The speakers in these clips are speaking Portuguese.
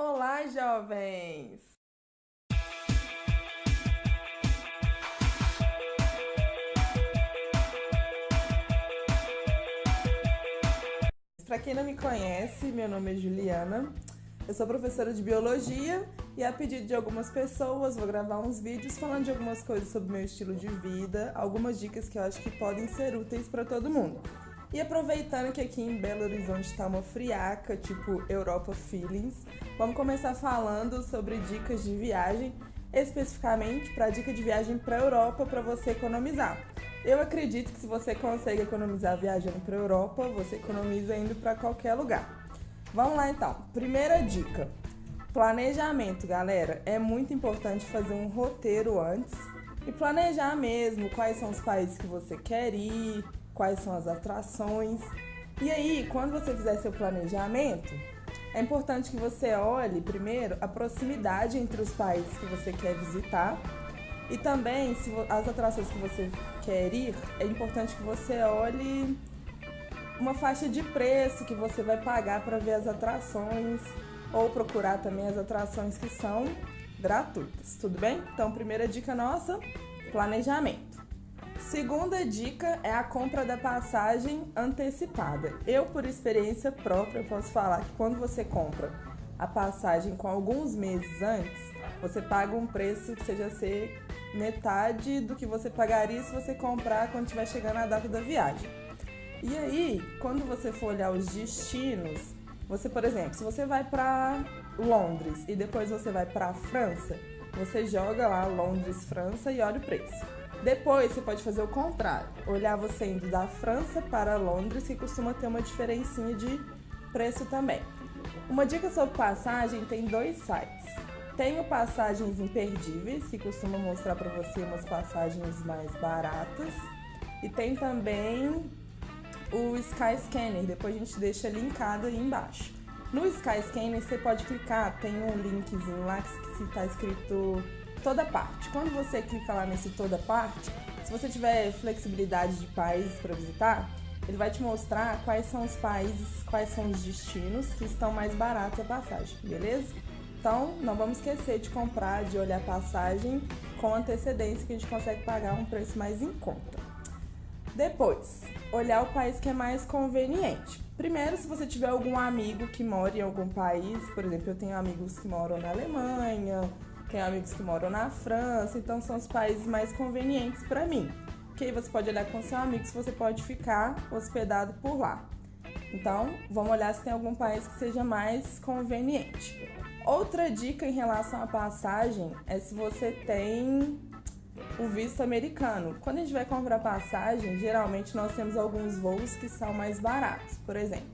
Olá, jovens! Para quem não me conhece, meu nome é Juliana, eu sou professora de biologia e a pedido de algumas pessoas vou gravar uns vídeos falando de algumas coisas sobre meu estilo de vida, algumas dicas que eu acho que podem ser úteis para todo mundo. E aproveitando que aqui em Belo Horizonte está uma friaca, tipo Europa Feelings, vamos começar falando sobre dicas de viagem, especificamente para dica de viagem para a Europa para você economizar. Eu acredito que se você consegue economizar viajando para a Europa, você economiza indo para qualquer lugar. Vamos lá então. Primeira dica. Planejamento, galera. É muito importante fazer um roteiro antes e planejar mesmo quais são os países que você quer ir, quais são as atrações. E aí, quando você fizer seu planejamento, é importante que você olhe primeiro a proximidade entre os países que você quer visitar e também se as atrações que você quer ir, é importante que você olhe uma faixa de preço que você vai pagar para ver as atrações ou procurar também as atrações que são gratuitas, tudo bem? Então, primeira dica nossa, planejamento. Segunda dica é a compra da passagem antecipada. Eu, por experiência própria, posso falar que quando você compra a passagem com alguns meses antes, você paga um preço que seja ser metade do que você pagaria se você comprar quando estiver chegando a data da viagem. E aí, quando você for olhar os destinos, você, por exemplo, se você vai para Londres e depois você vai para a França, você joga lá Londres, França e olha o preço. Depois você pode fazer o contrário, olhar você indo da França para Londres, que costuma ter uma diferencinha de preço também. Uma dica sobre passagem, tem 2 sites. Tem o Passagens Imperdíveis, que costuma mostrar para você umas passagens mais baratas. E tem também o Skyscanner, depois a gente deixa linkado aí embaixo. No Skyscanner você pode clicar, tem um linkzinho lá que está escrito toda parte. Quando você clica lá nesse toda parte, se você tiver flexibilidade de países para visitar, ele vai te mostrar quais são os países, quais são os destinos que estão mais baratos a passagem, beleza? Então, não vamos esquecer de comprar, de olhar a passagem com antecedência, que a gente consegue pagar um preço mais em conta. Depois, olhar o país que é mais conveniente. Primeiro, se você tiver algum amigo que mora em algum país, por exemplo, eu tenho amigos que moram na Alemanha, tenho amigos que moram na França, então são os países mais convenientes para mim. Que aí você pode olhar com seu amigo se você pode ficar hospedado por lá. Então, vamos olhar se tem algum país que seja mais conveniente. Outra dica em relação à passagem é se você tem o visto americano. Quando a gente vai comprar passagem, geralmente nós temos alguns voos que são mais baratos. Por exemplo,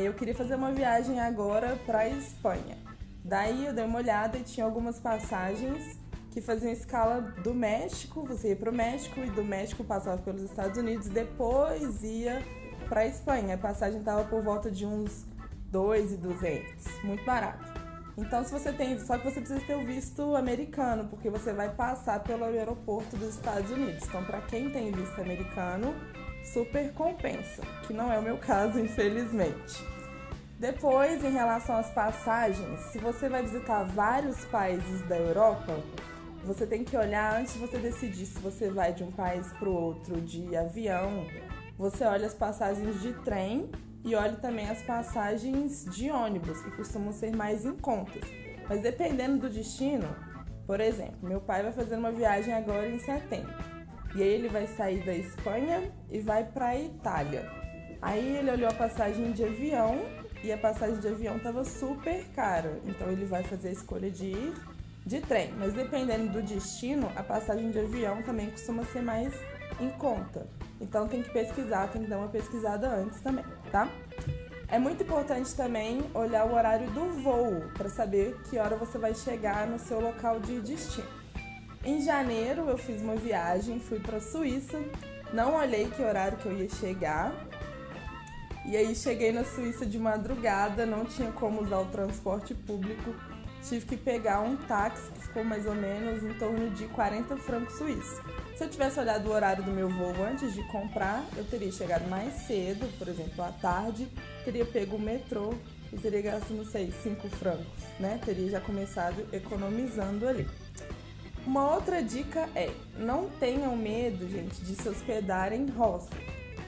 eu queria fazer uma viagem agora para a Espanha. Daí eu dei uma olhada e tinha algumas passagens que faziam escala do México, você ia para o México e do México passava pelos Estados Unidos e depois ia para a Espanha. A passagem estava por volta de uns 2.200, muito barato. Então, se você tem, só que você precisa ter o visto americano, porque você vai passar pelo aeroporto dos Estados Unidos. Então, para quem tem visto americano, super compensa, que não é o meu caso, infelizmente. Depois, em relação às passagens, se você vai visitar vários países da Europa, você tem que olhar antes de você decidir se você vai de um país para o outro de avião. Você olha as passagens de trem e olhe também as passagens de ônibus, que costumam ser mais em contas. Mas dependendo do destino, por exemplo, meu pai vai fazer uma viagem agora em setembro. E aí ele vai sair da Espanha e vai para a Itália. Aí ele olhou a passagem de avião e a passagem de avião estava super cara. Então ele vai fazer a escolha de ir de trem. Mas dependendo do destino, a passagem de avião também costuma ser mais em conta. Então tem que pesquisar, tem que dar uma pesquisada antes também, tá? É muito importante também olhar o horário do voo para saber que hora você vai chegar no seu local de destino. Em janeiro eu fiz uma viagem, fui para a Suíça, não olhei que horário que eu ia chegar. E aí cheguei na Suíça de madrugada, não tinha como usar o transporte público, tive que pegar um táxi que ficou mais ou menos em torno de 40 francos suíços. Se eu tivesse olhado o horário do meu voo antes de comprar, eu teria chegado mais cedo, por exemplo, à tarde, teria pego o metrô eu teria gasto, não sei, 5 francos, né? Teria já começado economizando ali. Uma outra dica é, não tenham medo, gente, de se hospedar em hostel.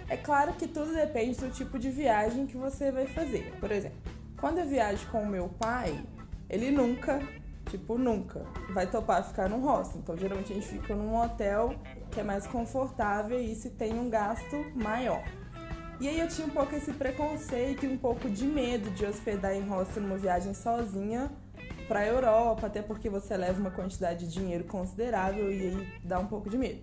É claro que tudo depende do tipo de viagem que você vai fazer. Por exemplo, quando eu viajo com o meu pai, ele nunca vai topar ficar num hostel. Então, geralmente a gente fica num hotel que é mais confortável e se tem um gasto maior. E aí eu tinha um pouco esse preconceito e um pouco de medo de hospedar em hostel numa viagem sozinha para a Europa, até porque você leva uma quantidade de dinheiro considerável e aí dá um pouco de medo.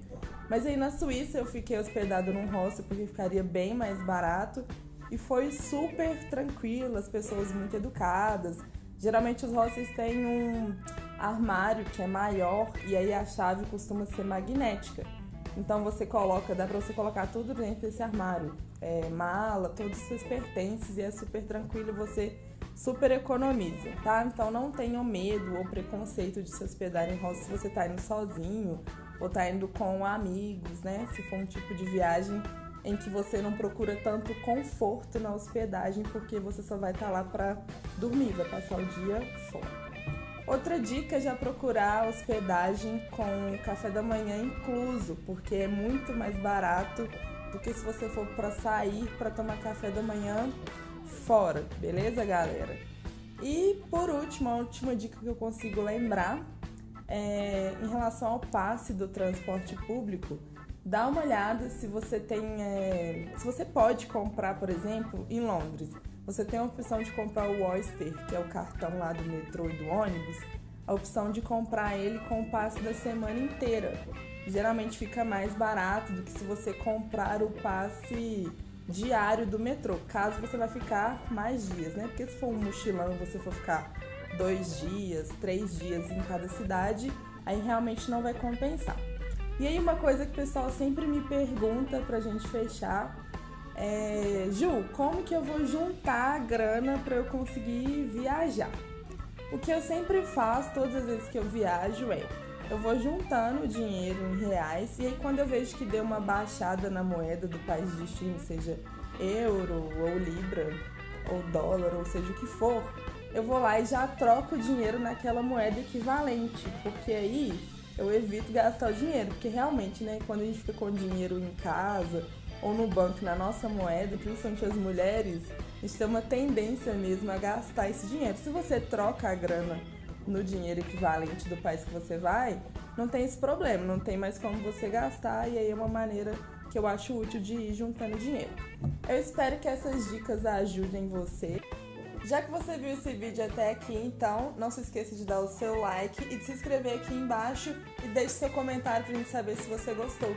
Mas aí na Suíça eu fiquei hospedada num hostel porque ficaria bem mais barato e foi super tranquilo, as pessoas muito educadas. Geralmente os hostels têm um armário que é maior e aí a chave costuma ser magnética. Então dá pra você colocar tudo dentro desse armário. Mala, todos os seus pertences e é super tranquilo, você super economiza, tá? Então não tenham medo ou preconceito de se hospedar em hostel se você tá indo sozinho ou tá indo com amigos, né? Se for um tipo de viagem em que você não procura tanto conforto na hospedagem, porque você só vai estar lá para dormir, vai passar o dia fora. Outra dica é já procurar hospedagem com café da manhã incluso, porque é muito mais barato do que se você for para sair para tomar café da manhã fora, beleza, galera? E por último, a última dica que eu consigo lembrar é em relação ao passe do transporte público. Dá uma olhada se você se você pode comprar, por exemplo, em Londres. Você tem a opção de comprar o Oyster, que é o cartão lá do metrô e do ônibus, a opção de comprar ele com o passe da semana inteira. Geralmente fica mais barato do que se você comprar o passe diário do metrô, caso você vai ficar mais dias, né? Porque se for um mochilão e você for ficar 2 dias, 3 dias em cada cidade, aí realmente não vai compensar. E aí uma coisa que o pessoal sempre me pergunta pra gente fechar é: Ju, como que eu vou juntar a grana pra eu conseguir viajar? O que eu sempre faço todas as vezes que eu viajo eu vou juntando o dinheiro em reais e aí quando eu vejo que deu uma baixada na moeda do país de destino, seja euro ou libra ou dólar ou seja o que for, eu vou lá e já troco o dinheiro naquela moeda equivalente, porque aí eu evito gastar o dinheiro, porque realmente, né, quando a gente fica com dinheiro em casa ou no banco na nossa moeda, principalmente as mulheres, a gente tem uma tendência mesmo a gastar esse dinheiro. Se você troca a grana no dinheiro equivalente do país que você vai, não tem esse problema, não tem mais como você gastar e aí é uma maneira que eu acho útil de ir juntando dinheiro. Eu espero que essas dicas ajudem você. Já que você viu esse vídeo até aqui, então não se esqueça de dar o seu like e de se inscrever aqui embaixo e deixe seu comentário pra gente saber se você gostou.